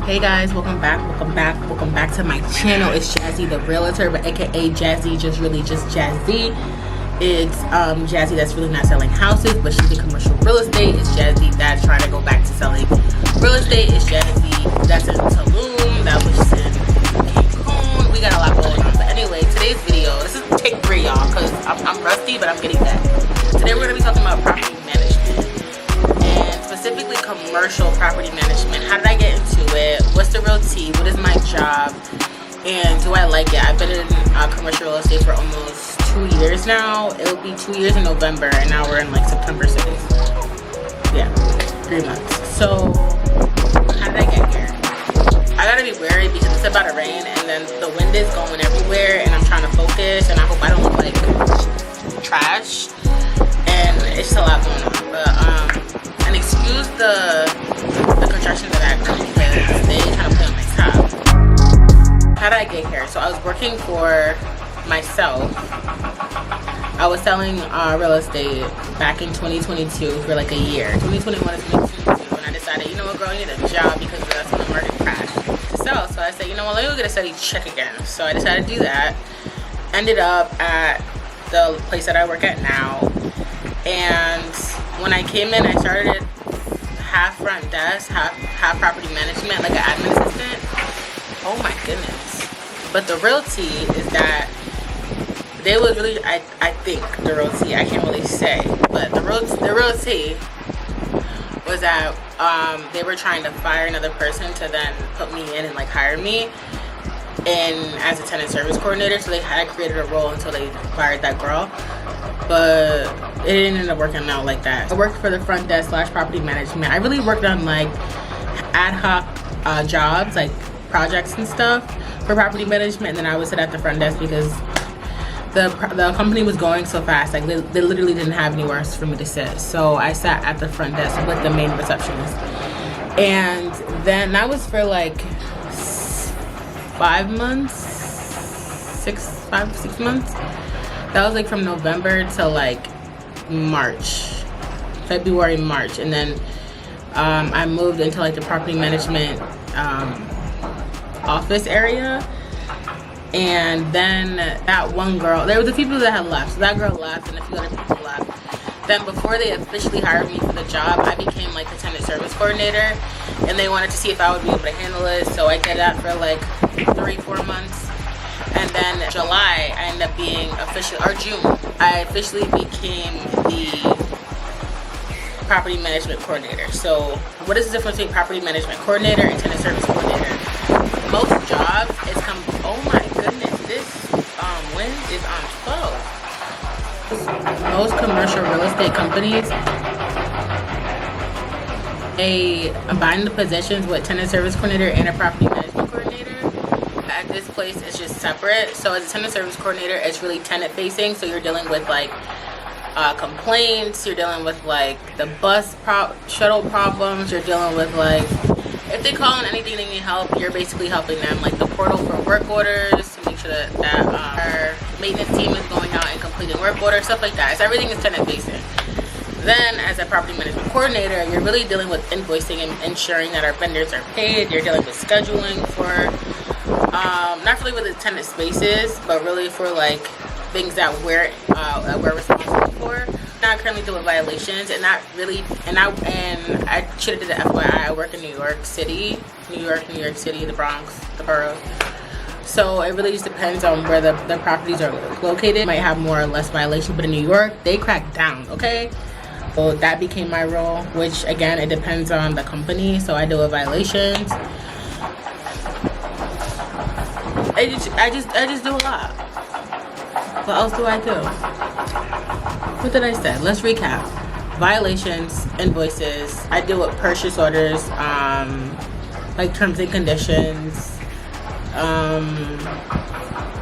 Hey guys, welcome back to my channel. It's Jazzy the Realtor, but aka Jazzy, just Jazzy. It's Jazzy that's really not selling houses, but she's in commercial real estate. It's Jazzy that's trying to go back to selling real estate. It's Jazzy that's in Tulum, that was in Cancun. We got a lot going on. But anyway, today's video, this is take 3, y'all, because I'm rusty, but I'm getting back. Today we're gonna be talking about property management, and specifically commercial property management. How did I get into it? What's the real tea? What is my job? And do I like it? I've been in commercial real estate for almost 2 years now. It'll be 2 years in November, and now we're in like September 6th. Yeah, 3 months. So how did I get here? I gotta be wary because it's about to rain, and then the wind is going everywhere, and I'm trying to focus, and I hope I don't look like trash. And it's just a lot going on. But and excuse the construction that I do because they kind of play on my top. How did I get here? So I was working for myself. I was selling real estate back in 2022 for like a year, 2021 to 2022, and I decided, you know what, girl, I need a job because that's when the market crashed to sell. So I said, you know what, let me go get a steady check again. So I decided to do that. Ended up at the place that I work at now, and when I came in, I started half front desk, half property management, like an admin assistant. Oh my goodness. But the real tea is that they was really, I think the real tea, I can't really say, but the real tea was that they were trying to fire another person to then put me in and like hire me in as a tenant service coordinator. So they had created a role until they fired that girl, but it didn't end up working out like that. I worked for the front desk / property management. I really worked on like ad hoc jobs, like projects and stuff for property management, and then I would sit at the front desk because the company was going so fast, like they literally didn't have anywhere else for me to sit. So I sat at the front desk with the main receptionist, and then that was for like 5 months, 6 months. That was like from November to like February, March, and then I moved into like the property management office area. And then that one girl, there was a few people that had left, so that girl left and a few other people left. Then before they officially hired me for the job, I became like the tenant service coordinator, and they wanted to see if I would be able to handle it. So I did that for like 3-4 months, and then July I ended up being June I officially became the property management coordinator. So what is the difference between property management coordinator and tenant service coordinator? Most jobs is oh my goodness, this wind is on 12. Most commercial real estate companies, they combine the positions with tenant service coordinator and a property management coordinator. At this place, it's just separate. So as a tenant service coordinator, it's really tenant facing. So you're dealing with like complaints, you're dealing with like the shuttle problems, you're dealing with like, if they call in anything they need help, you're basically helping them, like the portal for work orders to make sure that our maintenance team is going out and completing work orders, stuff like that. So everything is tenant facing. Then as a property management coordinator, you're really dealing with invoicing and ensuring that our vendors are paid. You're dealing with scheduling for not really with the tenant spaces, but really for like things that we're responsible for. Not currently doing violations, and not really, and I should have did the FYI, I work in New York City, the Bronx, the borough. So it really just depends on where the properties are located. Might have more or less violations, but in New York, they crack down, okay? So that became my role, which again, it depends on the company. So I deal with violations. I just do a lot. What else do I do? What did I say? Let's recap. Violations, invoices. I deal with purchase orders, like terms and conditions,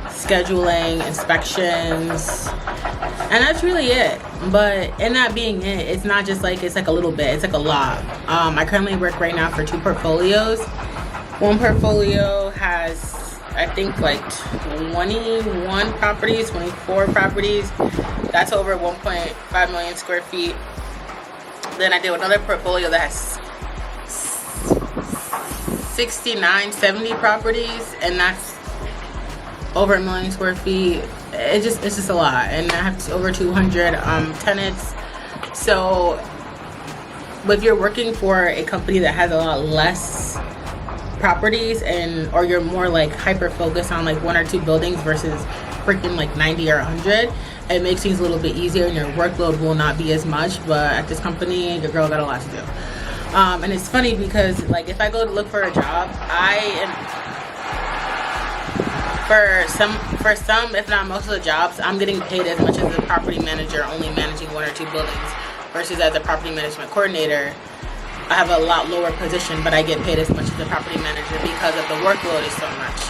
scheduling, inspections, and that's really it. But in that being it, it's not just like, it's like a little bit, it's like a lot. I currently work right now for 2 portfolios. One portfolio has, I think, like 21 properties, 24 properties. That's over 1.5 million square feet. Then I did another portfolio that has 69, 70 properties, and that's over 1 million square feet. It's just a lot, and I have over 200 tenants. So if you're working for a company that has a lot less properties, or you're more like hyper focused on like 1 or 2 buildings versus freaking like 90 or 100, it makes things a little bit easier and your workload will not be as much. But at this company, your girl got a lot to do. And it's funny because like if I go to look for a job, for some, if not most of the jobs, I'm getting paid as much as a property manager only managing 1 or 2 buildings, versus as a property management coordinator, I have a lot lower position, but I get paid as much as a property manager because of the workload is so much.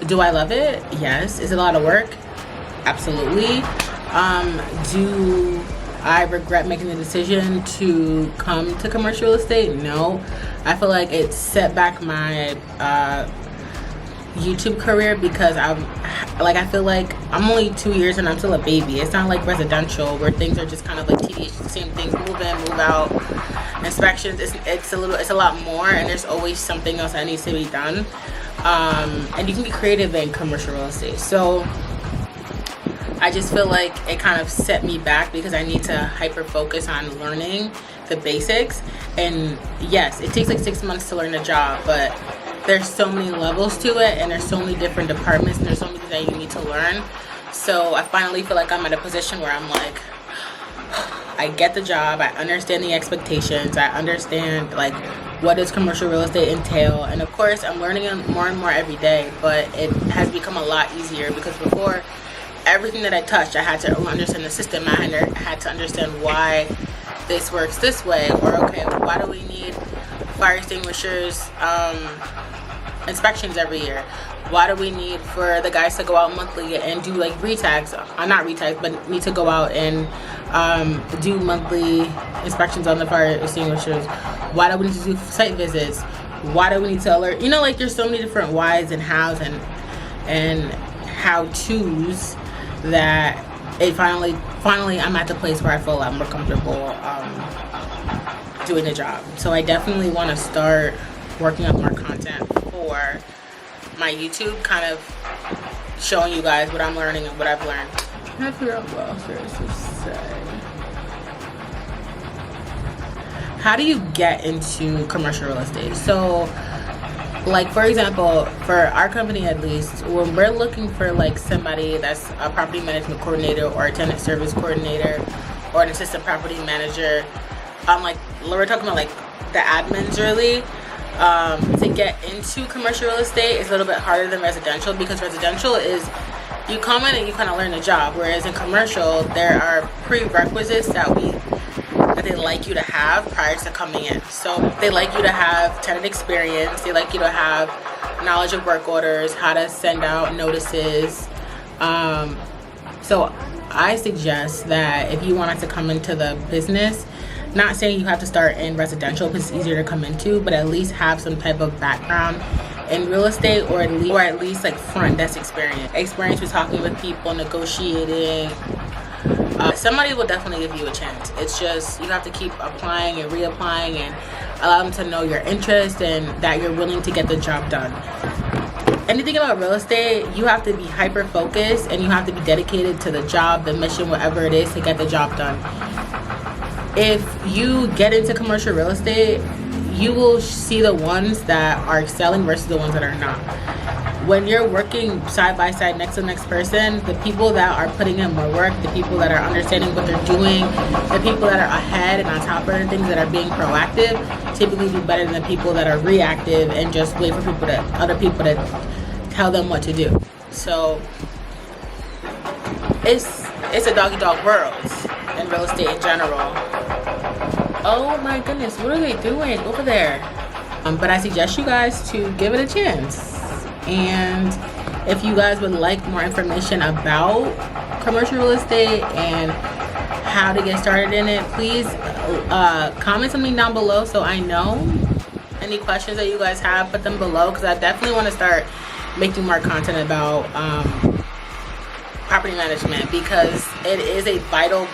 Do I love it? Yes. Is it a lot of work? Absolutely. Do I regret making the decision to come to commercial real estate? No. I feel like it set back my YouTube career because I feel like I'm only 2 years and I'm still a baby. It's not like residential where things are just kind of like tedious, the same things, move in, move out, inspections. It's a lot more, and there's always something else that needs to be done. And you can be creative in commercial real estate. So I just feel like it kind of set me back because I need to hyper focus on learning the basics. And yes, it takes like 6 months to learn a job, but there's so many levels to it, and there's so many different departments, and there's so many things that you need to learn. So I finally feel like I'm at a position where I'm like, I get the job, I understand the expectations, I understand like what does commercial real estate entail, and of course I'm learning more and more every day. But it has become a lot easier because before, everything that I touched, I had to understand the system. I had to understand why this works this way, or okay, why do we need fire extinguishers inspections every year? Why do we need for the guys to go out monthly and do like retags, not retags, but need to go out and do monthly inspections on the fire extinguishers? Why do we need to do site visits? Why do we need to alert? You know, like there's so many different whys and hows and how-tos that it finally I'm at the place where I feel a lot more comfortable doing the job. So I definitely want to start working on more content for my YouTube, kind of showing you guys what I'm learning and what I've learned. I'm trying to figure out what else there is to say. How do you get into commercial real estate? So like for example, for our company at least, when we're looking for like somebody that's a property management coordinator or a tenant service coordinator or an assistant property manager, we're talking about like the admins really. To get into commercial real estate is a little bit harder than residential, because residential is you come in and you kind of learn the job, whereas in commercial there are prerequisites that they like you to have prior to coming in. So they like you to have tenant experience, they like you to have knowledge of work orders, how to send out notices. So I suggest that if you wanted to come into the business, not saying you have to start in residential because it's easier to come into, but at least have some type of background in real estate, or at least like front desk experience with talking with people, negotiating. Somebody will definitely give you a chance. It's just you have to keep applying and reapplying and allow them to know your interest and that you're willing to get the job done. Anything about real estate, you have to be hyper focused and you have to be dedicated to the job, the mission, whatever it is, to get the job done. If you get into commercial real estate, you will see the ones that are excelling versus the ones that are not. When you're working side by side next to the next person, the people that are putting in more work, the people that are understanding what they're doing, the people that are ahead and on top of things, that are being proactive, typically do better than the people that are reactive and just wait for other people to tell them what to do. So it's a dog-eat-dog world in real estate in general. Oh my goodness, what are they doing over there? But I suggest you guys to give it a chance. And if you guys would like more information about commercial real estate and how to get started in it, please comment something down below so I know. Any questions that you guys have, put them below, because I definitely want to start making more content about property management, because it is a vital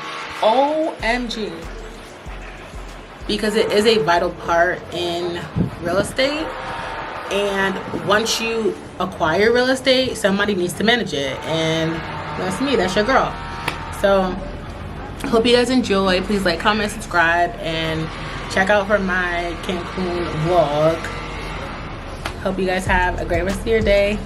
because it is a vital part in real estate, and once you acquire real estate, somebody needs to manage it, and that's me. That's your girl. So hope you guys enjoy. Please like, comment, subscribe, and check out for my Cancun vlog. Hope you guys have a great rest of your day.